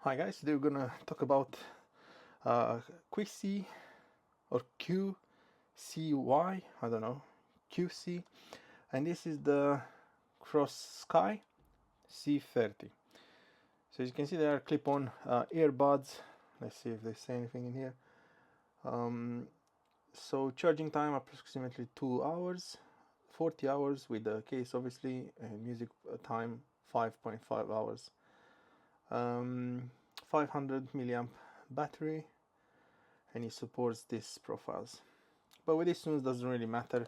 Hi guys, today we're gonna talk about QC or QCY, I don't know, QC, and this is the Crossky C30. So as you can see, there are clip-on earbuds. Let's see if they say anything in here. So charging time approximately 2 hours, 40 hours with the case obviously, and music time 5.5 hours. 500 milliamp battery, and it supports these profiles. But with these tunes doesn't really matter.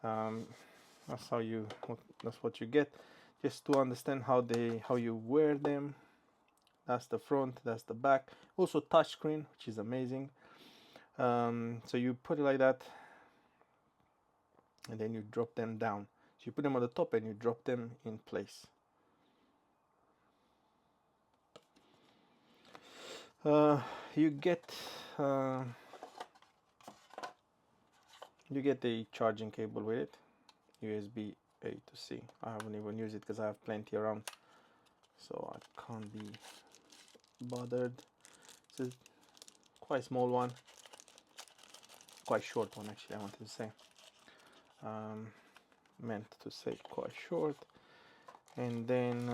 That's what you get. Just to understand how you wear them. That's the front, that's the back. Also touchscreen, which is amazing. So you put it like that, and then you drop them down. So you put them on the top and you drop them in place. You get a charging cable with it, USB A to C. I haven't even used it because I have plenty around, so I can't be bothered. It's a quite small one, quite short one actually, I wanted to say. Meant to say quite short. And then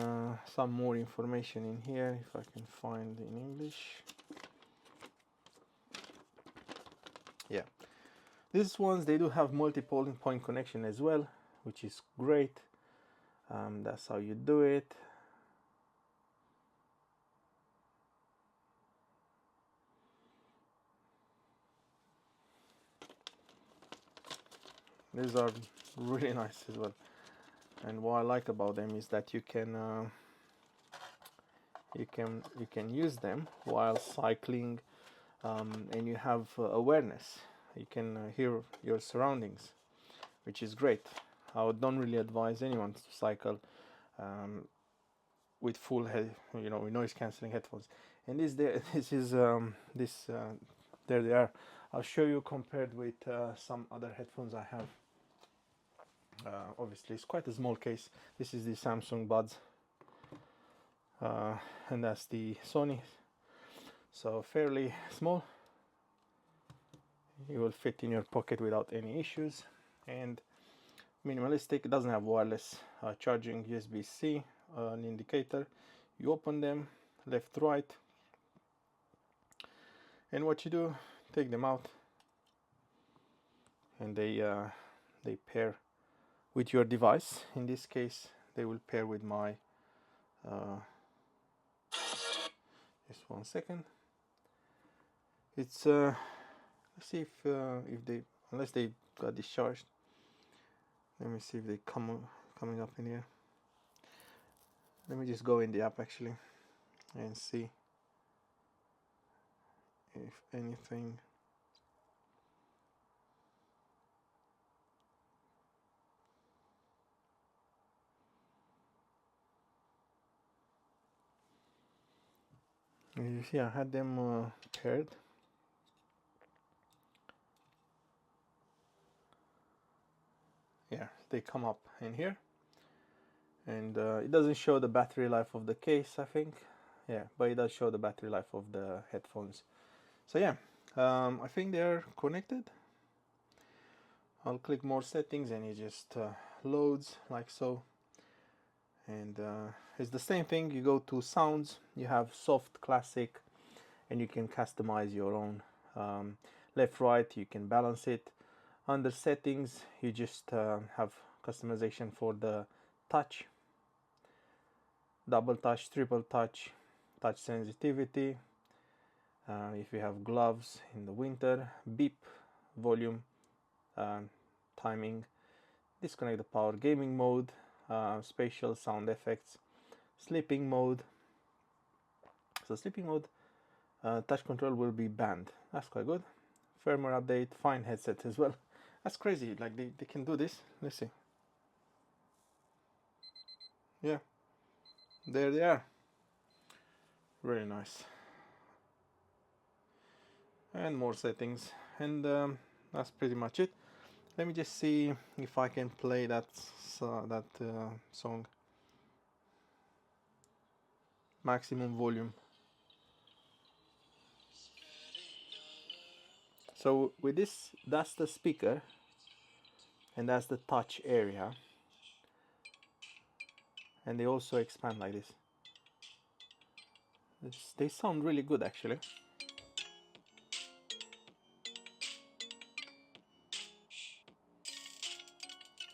some more information in here, if I can find in English. Yeah, these ones, they do have multiple point connection as well, which is great. That's how you do it. These are really nice as well. And what I like about them is that you can use them while cycling, and you have awareness. You can hear your surroundings, which is great. I don't really advise anyone to cycle with full with noise cancelling headphones. And there they are. I'll show you compared with some other headphones I have. Obviously it's quite a small case. This is the Samsung Buds, and that's the Sony, so fairly small. It will fit in your pocket without any issues, and minimalistic. It doesn't have wireless charging, USB-C, an indicator. You open them left, right, and what you do, take them out, and they pair with your device. In this case, they will pair with my just one second. It's let's see if they, unless they got discharged. Let me see if they coming up in here. Let me just go in the app actually and see if anything. You see, I had them paired. Yeah, they come up in here, and it doesn't show the battery life of the case, I think. Yeah, but it does show the battery life of the headphones. So yeah, I think they're connected. I'll click more settings and it just loads like so. And it's the same thing. You go to sounds, you have soft, classic, and you can customize your own. Left, right, you can balance it. Under settings, you just have customization for the touch, double touch, triple touch, touch sensitivity. If you have gloves in the winter, beep, volume, timing, disconnect the power, gaming mode, spatial sound effects, sleeping mode. So sleeping mode, touch control will be banned. That's quite good. Firmware update, fine headset as well. That's crazy, like they can do this. Let's see. Yeah, there they are. Really nice. And more settings, and that's pretty much it. Let me just see if I can play that song. Maximum volume. So with this, that's the speaker, and that's the touch area, and they also expand like this. They sound really good actually.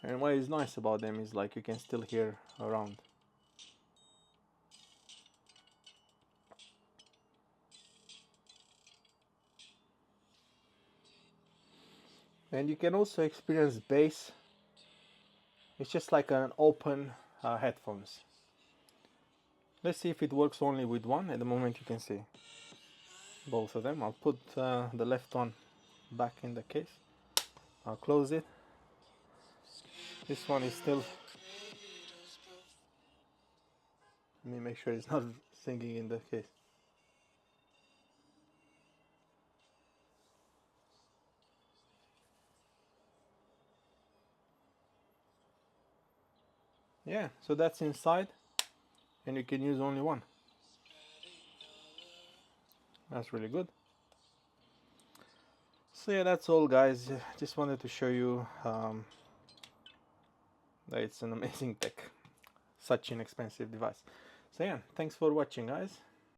And what is nice about them is like you can still hear around. And you can also experience bass. It's just like an open headphones. Let's see if it works only with one. At the moment you can see both of them. I'll put the left one back in the case. I'll close it. This one is still... Let me make sure it's not singing in the case. Yeah, so that's inside, and you can use only one. That's really good. So yeah, that's all guys. Just wanted to show you that it's an amazing tech. Such an expensive device. So yeah, thanks for watching guys.